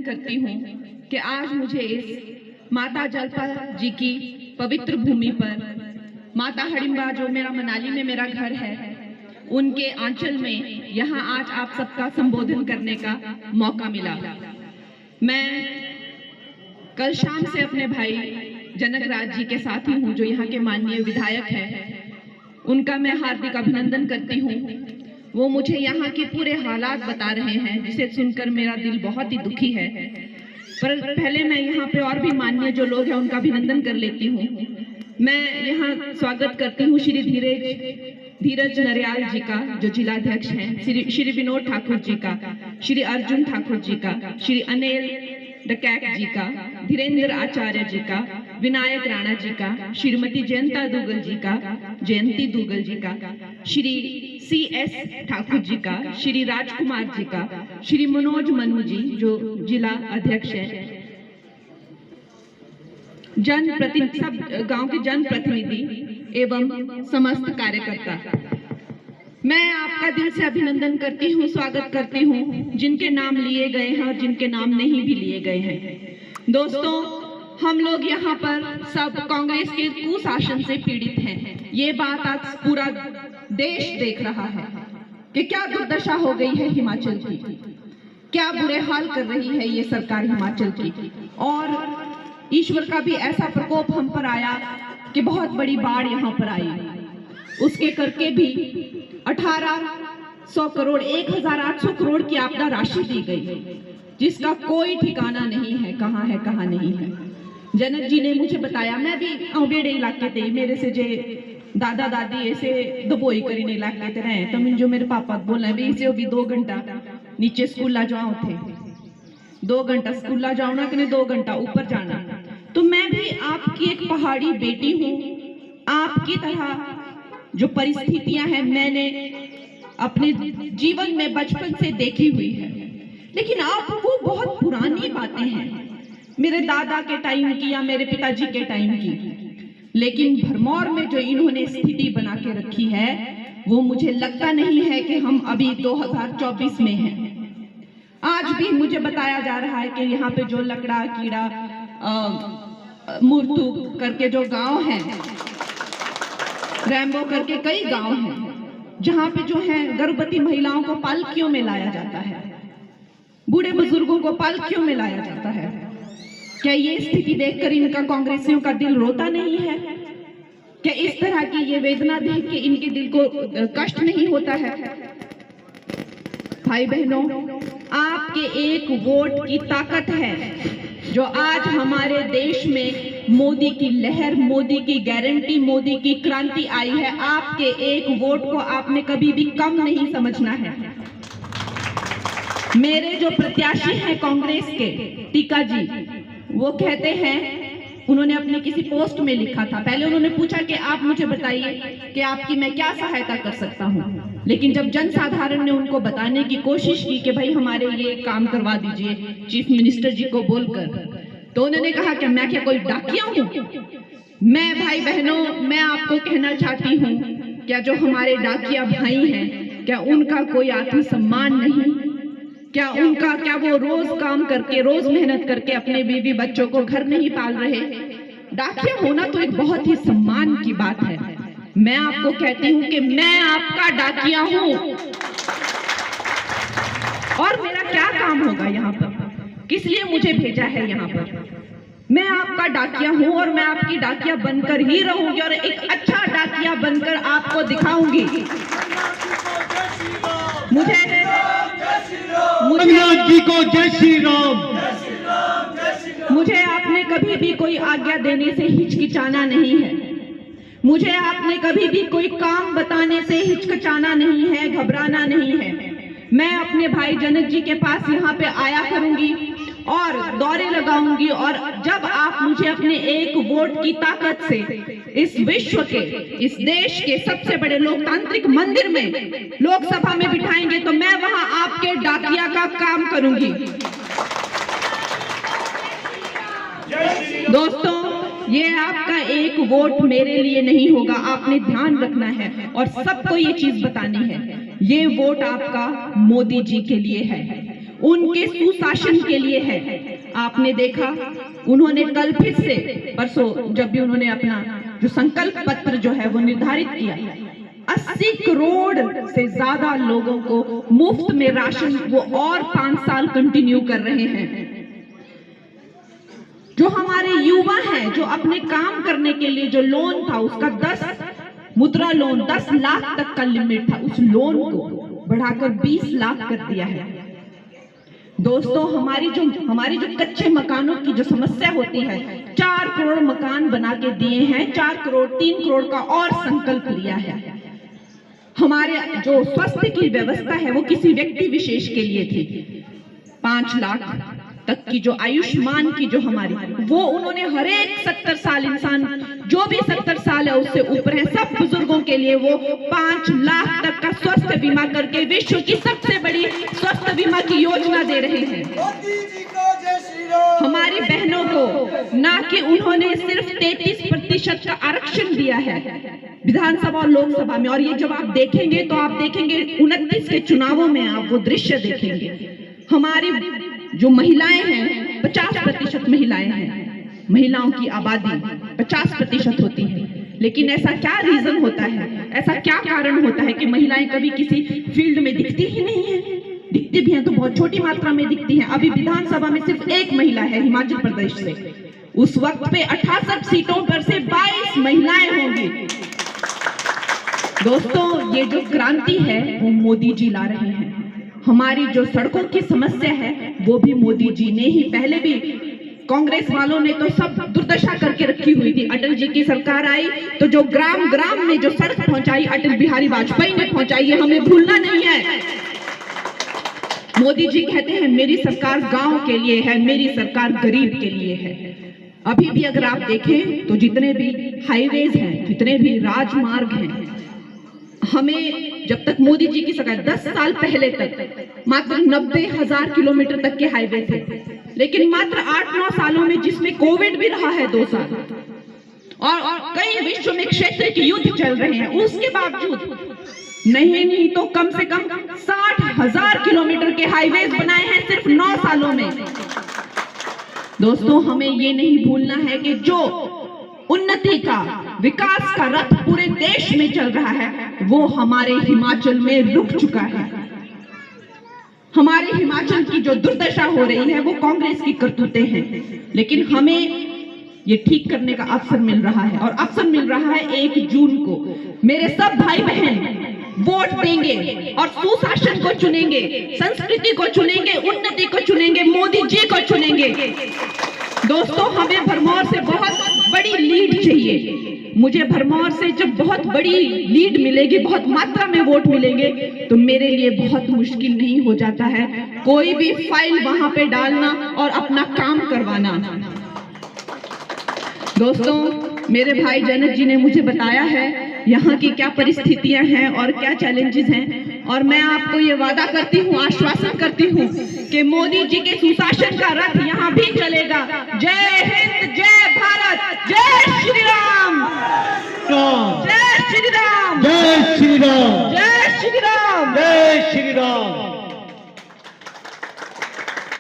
करती हूँ कि आज मुझे इस माता जलपा जी की पवित्र भूमि पर माता हडिम्बा, जो मेरा मनाली में मेरा घर है, उनके आंचल में यहाँ आज आप सबका संबोधन करने का मौका मिला। मैं कल शाम से अपने भाई जनक राज जी के साथ ही हूँ, जो यहाँ के माननीय विधायक हैं। उनका मैं हार्दिक अभिनंदन करती हूँ। वो मुझे यहाँ के पूरे हालात बता रहे हैं, जिसे सुनकर मेरा दिल बहुत ही दुखी है। पर पहले मैं यहाँ पे और भी माननीय जो लोग हैं उनका अभिनंदन कर लेती हूँ। मैं यहाँ स्वागत करती हूँ श्री धीरज नरियाल जी का, जो जिलाध्यक्ष हैं, श्री विनोद ठाकुर जी का, श्री अर्जुन ठाकुर जी का, श्री अनिल डकैत जी का, धीरेन्द्र आचार्य जी का, विनायक राणा जी का, श्रीमती जयंती दुगल जी का, श्री CS ठाकुर जी का, श्री राजकुमार जी का, श्री मनोज मनु जी जो जिला अध्यक्ष है, सब गांव के जनप्रतिनिधि एवं समस्त कार्यकर्ता, मैं आपका दिल से अभिनंदन करती हूँ, स्वागत करती हूँ, जिनके नाम लिए गए हैं और जिनके नाम नहीं भी लिए गए हैं। दोस्तों, हम लोग यहाँ पर सब कांग्रेस के कुशासन से पीड़ित हैं। ये बात आज पूरा देश देख रहा है कि क्या दुर्दशा हो गई है हिमाचल की, क्या बुरे हाल कर रही है ये सरकार हिमाचल की। और ईश्वर का भी ऐसा प्रकोप हम पर आया कि बहुत बड़ी बाढ़ यहाँ पर आई। उसके करके भी 1800 करोड़ 1800 करोड़ की आपदा राशि दी गई, जिसका कोई ठिकाना नहीं है, कहाँ नहीं है। जनक जी ने मुझे बताया, मैं भी औबेड़े इलाके थे, मेरे से जे दादा दादी ऐसे दुबोई करीने इलाके ते रहे, तो मुझे मेरे पापा बोले भी इसे भी 2 घंटा नीचे स्कूल ला जाओ थे, 2 घंटा स्कूल ला जाओ ना कि 2 घंटा ऊपर जाना। तो मैं भी आपकी एक पहाड़ी बेटी हूँ, आपकी तरह जो परिस्थितियां हैं मैंने अपने जीवन में बचपन से देखी हुई है। लेकिन आप वो बहुत पुरानी बातें हैं, मेरे दादा के टाइम की या मेरे पिताजी के टाइम की। लेकिन भरमौर में जो इन्होंने स्थिति बना के रखी है, वो मुझे लगता नहीं है कि हम अभी 2024 में हैं। आज भी मुझे बताया जा रहा है कि यहाँ पे जो लकड़ा कीड़ा मुर्तू करके जो गांव हैं, रैम्बो करके कई गांव हैं, जहां पे जो है गर्भवती महिलाओं को पालकियों में लाया जाता है, बूढ़े बुजुर्गों को पालकियों में लाया जाता है। क्या ये स्थिति देखकर इनका कांग्रेसियों का दिल रोता नहीं है? क्या इस तरह की ये वेदना देख के इनके दिल को कष्ट नहीं होता है? भाई बहनों, आपके एक वोट की ताकत है जो आज हमारे देश में मोदी की लहर, मोदी की गारंटी, मोदी की क्रांति आई है। आपके एक वोट को आपने कभी भी कम नहीं समझना है। मेरे जो प्रत्याशी हैं कांग्रेस के, टीका जी, वो कहते हैं, उन्होंने अपने किसी पोस्ट में लिखा था, पहले उन्होंने पूछा कि आप मुझे बताइए कि आपकी मैं क्या सहायता कर सकता हूँ। लेकिन जब जनसाधारण ने उनको बताने की कोशिश की कि भाई हमारे ये काम करवा दीजिए चीफ मिनिस्टर जी को बोलकर, तो उन्होंने कहा कि मैं क्या कोई डाकिया हूँ? मैं भाई बहनों, मैं आपको कहना चाहती हूँ, क्या जो हमारे डाकिया भाई हैं, क्या उनका कोई आत्मसम्मान नहीं? क्या वो रोज काम करके, रोज मेहनत करके अपने बीवी बच्चों को घर नहीं पाल रहे? डाकिया होना तो एक बहुत ही सम्मान की बात है। मैं आपको कहती हूँ कि मैं आपका डाकिया हूँ, और मेरा क्या काम होगा यहाँ पर, किस लिए मुझे भेजा है यहाँ पर? मैं आपका डाकिया हूँ और मैं आपकी डाकिया बनकर ही रहूंगी, और एक अच्छा डाकिया बनकर आपको दिखाऊंगी। मुझे आपने कभी भी कोई आज्ञा देने से हिचकिचाना नहीं है। मुझे आपने कभी भी कोई काम बताने से हिचकिचाना नहीं है, घबराना नहीं है। मैं अपने भाई जनक जी के पास यहाँ पे आया करूंगी और दौरे लगाऊंगी, और जब आप मुझे अपने एक वोट की ताकत से इस विश्व के, इस देश के सबसे बड़े लोकतांत्रिक मंदिर में, लोकसभा में बिठाएंगे, तो मैं वहां आपके डाकिया का काम करूंगी। दोस्तों, ये आपका एक वोट मेरे लिए नहीं होगा, आपने ध्यान रखना है और सबको ये चीज बतानी है। ये वोट आपका मोदी जी के लिए है। उनके सुशासन के लिए है। आपने देखा उन्होंने कल फिर से परसों जब भी उन्होंने अपना जो संकल्प पत्र जो है वो निर्धारित किया, 80 करोड़ से ज्यादा लोगों को मुफ्त में राशन वो और 5 साल कंटिन्यू कर रहे हैं। जो हमारे युवा हैं जो अपने काम करने के लिए जो लोन था उसका 10 मुद्रा लोन 10 लाख तक का लिमिट था, उस लोन को बढ़ाकर 20 लाख कर दिया है। दोस्तों हमारी जो कच्चे मकानों की जो समस्या होती है, 4 करोड़ मकान बना के दिए हैं, 4 करोड़ 3 करोड़ का और संकल्प लिया है। हमारे जो स्वास्थ्य की व्यवस्था है वो किसी व्यक्ति विशेष के लिए थी, 5 लाख तक की जो आयुष्मान की जो हमारी वो उन्होंने हर एक 70 साल इंसान जो भी 70 साल है उससे ऊपर है सब बुजुर्गों के लिए वो 5 लाख तक का स्वास्थ्य बीमा करके विश्व की सबसे बड़ी स्वास्थ्य बीमा की योजना दे रहे हैं। हमारी बहनों को ना कि उन्होंने सिर्फ 33% का आरक्षण दिया है विधानसभा और लोकसभा में, और ये जब आप देखेंगे तो आप देखेंगे 29 के चुनावों में आप वो दृश्य देखेंगे। हमारी जो महिलाएं हैं 50% महिलाएं हैं, महिलाओं की आबादी 50% होती है, लेकिन ऐसा क्या रीजन होता है, ऐसा क्या कारण होता है कि महिलाएं कभी किसी फील्ड में दिखती ही नहीं है? दिखती भी हैं तो बहुत छोटी मात्रा में दिखती हैं। अभी विधानसभा में सिर्फ एक महिला है हिमाचल प्रदेश से, उस वक्त पे 68 सीटों पर से 22 महिलाएं होंगी। दोस्तों ये जो क्रांति है वो मोदी जी ला रहे हैं। हमारी जो सड़कों की समस्या है वो भी मोदी जी ने ही, पहले भी कांग्रेस वालों ने तो सब दुर्दशा करके रखी हुई थी। अटल जी की सरकार आई तो जो ग्राम ग्राम में जो सड़क पहुंचाई अटल बिहारी वाजपेयी ने पहुंचाई, ये हमें भूलना नहीं है। मोदी जी कहते हैं मेरी सरकार गांव के लिए है, मेरी सरकार गरीब के लिए है। अभी भी अगर आप देखें तो जितने भी हाईवेज हैं, जितने भी राजमार्ग हैं, हमें जब तक मोदी जी की सरकार 10 साल पहले तक मात्र 90,000 किलोमीटर तक के हाईवे थे, लेकिन मात्र 8-9 सालों में जिसमें कोविड भी रहा है 2 साल और कई विश्व में क्षेत्र के युद्ध चल रहे हैं, उसके बावजूद नहीं तो कम से कम 60,000 किलोमीटर के हाईवेज बनाए हैं सिर्फ 9 सालों में। दोस्तों हमें ये नहीं भूलना है कि जो उन्नति का विकास का रथ पूरे देश में चल रहा है वो हमारे हिमाचल में रुक चुका है। हमारे हिमाचल की जो दुर्दशा हो रही है वो कांग्रेस की करतूतें हैं, लेकिन हमें ये ठीक करने का अवसर मिल रहा है, और अवसर मिल रहा है 1 जून को। मेरे सब भाई बहन वोट देंगे और सुशासन को चुनेंगे, संस्कृति को चुनेंगे, उन्नति को चुनेंगे, मोदी जी को चुनेंगे। दोस्तों हमें भरमौर से बहुत बड़ी लीड चाहिए। मुझे भरमौर से जब बहुत बड़ी लीड मिलेगी, बहुत मात्रा में वोट मिलेंगे, तो मेरे लिए बहुत मुश्किल नहीं हो जाता है कोई भी फाइल वहां पे डालना और अपना काम करवाना। दोस्तों मेरे भाई जनक जी ने मुझे बताया है यहाँ की क्या परिस्थितियां हैं और क्या चैलेंजेस हैं, और मैं आपको ये वादा करती हूँ, आश्वासन करती हूँ कि मोदी जी के सुशासन का रथ यहाँ भी चलेगा। जय हिंद।